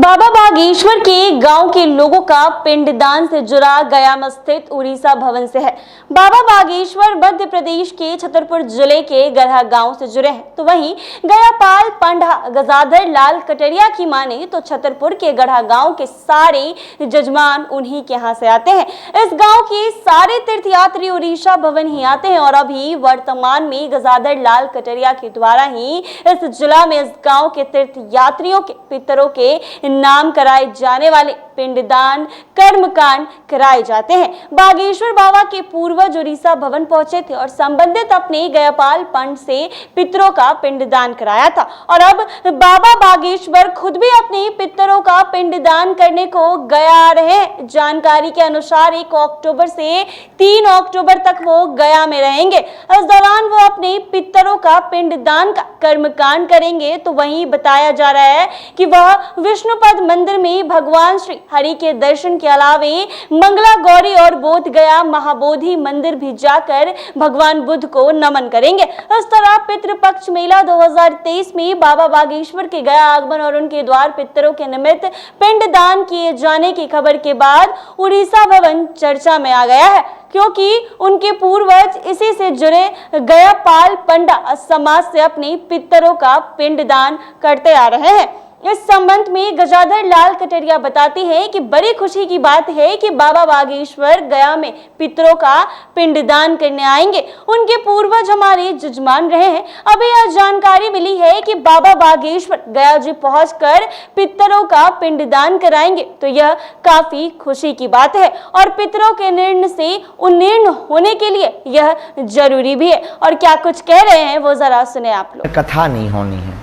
बाबा बागेश्वर के गांव के लोगों का पिंडदान से जुड़ा गया में स्थित उड़ीसा भवन से है। बाबा बागेश्वर मध्य प्रदेश के छतरपुर जिले के गरहा गांव से जुड़े हैं। तो वहीं गयापाल पंडा गजाधर लाल कटरिया की माने तो छतरपुर के गढ़ा गांव के सारे जजमान उन्हीं के यहाँ से आते हैं। इस गांव के सारे तीर्थयात्री उड़ीसा भवन ही आते हैं और अभी वर्तमान में गजाधर लाल कटरिया के द्वारा ही इस जिला में इस गांव के तीर्थयात्रियों के पितरों के नाम कराए जाने वाले पिंडदान कर्मकांड कराए जाते हैं। बागेश्वर बाबा के पूर्वज उड़ीसा भवन पहुंचे थे और संबंधित अपने गयापाल पंड से पितरों का पिंडदान कराया था और अब बाबा बागेश्वर खुद भी अपने पितरों का पिंडदान करने को गया रहे। जानकारी के अनुसार 1 अक्टूबर से 3 अक्टूबर तक वो गया में रहेंगे। इस दौरान वो अपने पितरों का पिंडदान का कर्मकांड करेंगे। तो वहीं बताया जा रहा है कि वह विष्णुपद मंदिर में भगवान श्री हरि के दर्शन के अलावे मंगला गौरी और बोध गया महाबोधि मंदिर भी जाकर भगवान बुद्ध को नमन करेंगे। इस तरह पितृपक्ष मेला 2023 में बाबा बागेश्वर के गया आगमन और उनके द्वार पितरों के निमित्त पिंडदान किए जाने की खबर के बाद उड़ीसा भवन चर्चा में आ गया है, क्योंकि उनके पूर्वज इसी से जुड़े गयापाल पंडा समाज से अपने पितरों का पिंडदान करते आ रहे हैं। इस संबंध में गजाधर लाल कटरिया बताती हैं कि बड़ी खुशी की बात है कि बाबा बागेश्वर गया में पितरों का पिंडदान करने आएंगे। उनके पूर्वज हमारे जजमान रहे हैं। अभी यह जानकारी मिली है कि बाबा बागेश्वर गया जी पहुंचकर पितरों का पिंडदान कराएंगे, तो यह काफी खुशी की बात है और पितरों के निर्णय से उन्नीर्ण होने के लिए यह जरूरी भी है। और क्या कुछ कह रहे हैं वो जरा सुने आप लोग। कथा नहीं होनी है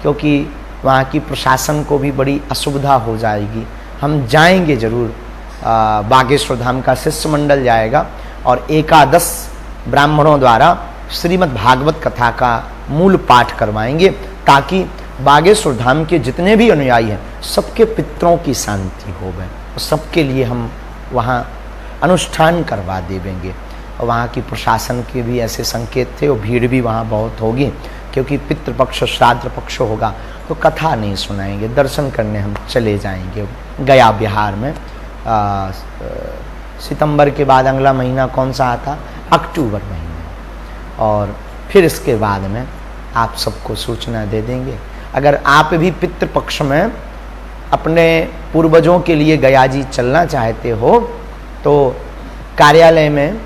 क्योंकि वहाँ की प्रशासन को भी बड़ी असुविधा हो जाएगी। हम जाएंगे जरूर, बागेश्वर धाम का शिष्यमंडल जाएगा और एकादश ब्राह्मणों द्वारा श्रीमद् भागवत कथा का मूल पाठ करवाएंगे ताकि बागेश्वर धाम के जितने भी अनुयायी हैं सबके पितरों की शांति हो गए और सबके लिए हम वहाँ अनुष्ठान करवा देंगे। और वहाँ की प्रशासन के भी ऐसे संकेत थे और भीड़ भी वहाँ बहुत होगी क्योंकि पितृपक्ष श्राद्ध पक्ष होगा तो कथा नहीं सुनाएंगे, दर्शन करने हम चले जाएंगे गया बिहार में। सितंबर के बाद अगला महीना कौन सा आता? अक्टूबर महीना। और फिर इसके बाद में आप सबको सूचना दे देंगे। अगर आप भी पितृपक्ष में अपने पूर्वजों के लिए गया जी चलना चाहते हो तो कार्यालय में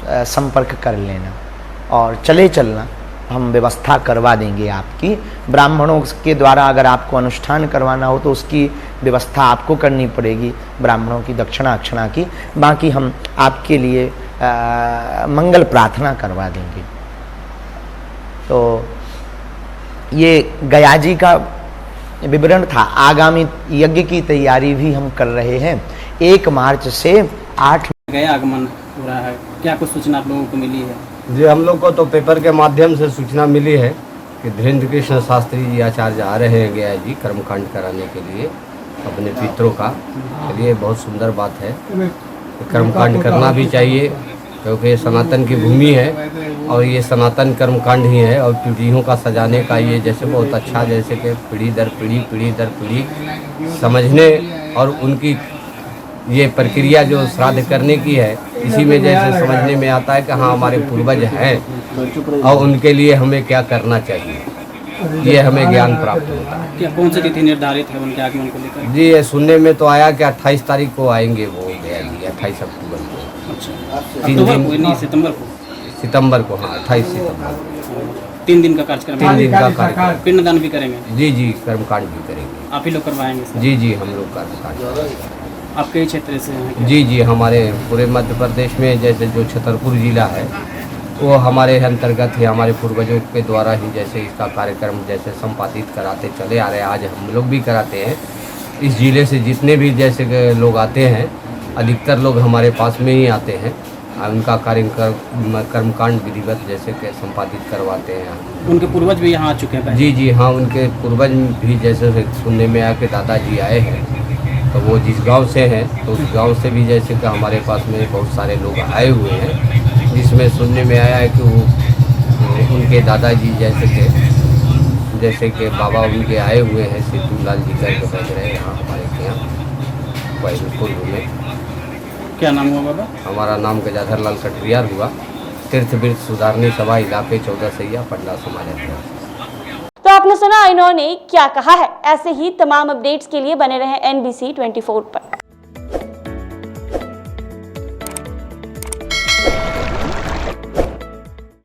संपर्क कर लेना और चले चलना, हम व्यवस्था करवा देंगे आपकी। ब्राह्मणों के द्वारा अगर आपको अनुष्ठान करवाना हो तो उसकी व्यवस्था आपको करनी पड़ेगी, ब्राह्मणों की दक्षिणा अक्षिणा की। बाकी हम आपके लिए मंगल प्रार्थना करवा देंगे। तो ये गया जी का विवरण था। आगामी यज्ञ की तैयारी भी हम कर रहे हैं। 1 मार्च से 8 गया आगमन हो रहा है, क्या कुछ सूचना आप लोगों को मिली है? जी, हम लोग को तो पेपर के माध्यम से सूचना मिली है कि धीरेन्द्र कृष्ण शास्त्री जी आचार्य आ रहे हैं गया जी कर्मकांड कराने के लिए अपने पितरों का। चलिए, बहुत सुंदर बात है। कर्मकांड करना भी चाहिए क्योंकि ये सनातन की भूमि है और ये सनातन कर्मकांड ही है। और पीढ़ियों का सजाने का ये जैसे बहुत अच्छा, जैसे कि पीढ़ी दर पीढ़ी समझने और उनकी ये प्रक्रिया जो श्राद्ध करने की है, इसी में जैसे समझने में आता है कि हाँ हमारे पूर्वज हैं और उनके लिए हमें क्या करना चाहिए, ये हमें ज्ञान प्राप्त होता है। क्या कौन सी तिथि निर्धारित है उनके आगमन को लेकर? जी, ये सुनने में तो आया कि 28 तारीख को आएंगे वो गया जी, 28 अक्टूबर को। अच्छा, सितंबर को, हाँ 28 सितंबर। 3 दिन का कार्यक्रम? 3 दिन का कार्यक्रम। पिंडदान भी करेंगे? जी, कर्मकांड भी करेंगे। आप ही लोग करवाएंगे? जी, हम लोग कर्मकांड। आपके ही क्षेत्र से हैं? जी, हमारे पूरे मध्य प्रदेश में जैसे जो छतरपुर जिला है वो हमारे अंतर्गत है। हमारे पूर्वजों के द्वारा ही जैसे इसका कार्यक्रम जैसे संपादित कराते चले आ रहे हैं, आज हम लोग भी कराते हैं। इस जिले से जितने भी जैसे लोग आते हैं, अधिकतर लोग हमारे पास में ही आते हैं। उनका कर्मकांड विधिवत जैसे कि संपादित करवाते हैं। उनके पूर्वज भी यहाँ आ चुके हैं? जी, हाँ, उनके पूर्वज भी जैसे सुनने में आया कि दादाजी आए हैं, तो वो जिस गांव से हैं तो उस गांव से भी जैसे कि हमारे पास में बहुत सारे लोग आए हुए हैं, जिसमें सुनने में आया है कि वो उनके दादाजी जैसे कि बाबा उनके आए हुए हैं, सिद्धू लाल जी करके बैठ रहे हैं यहाँ हमारे वही पूर्व में। क्या नाम हुआ बाबा? हमारा नाम गजाधर लाल कटरियार हुआ। तीर्थवृत्त सुधारनी सभा इलाके 14 सैया पटना समाज। तो आपने सुना इन्होंने क्या कहा है। ऐसे ही तमाम अपडेट्स के लिए बने रहें NBC 24 पर।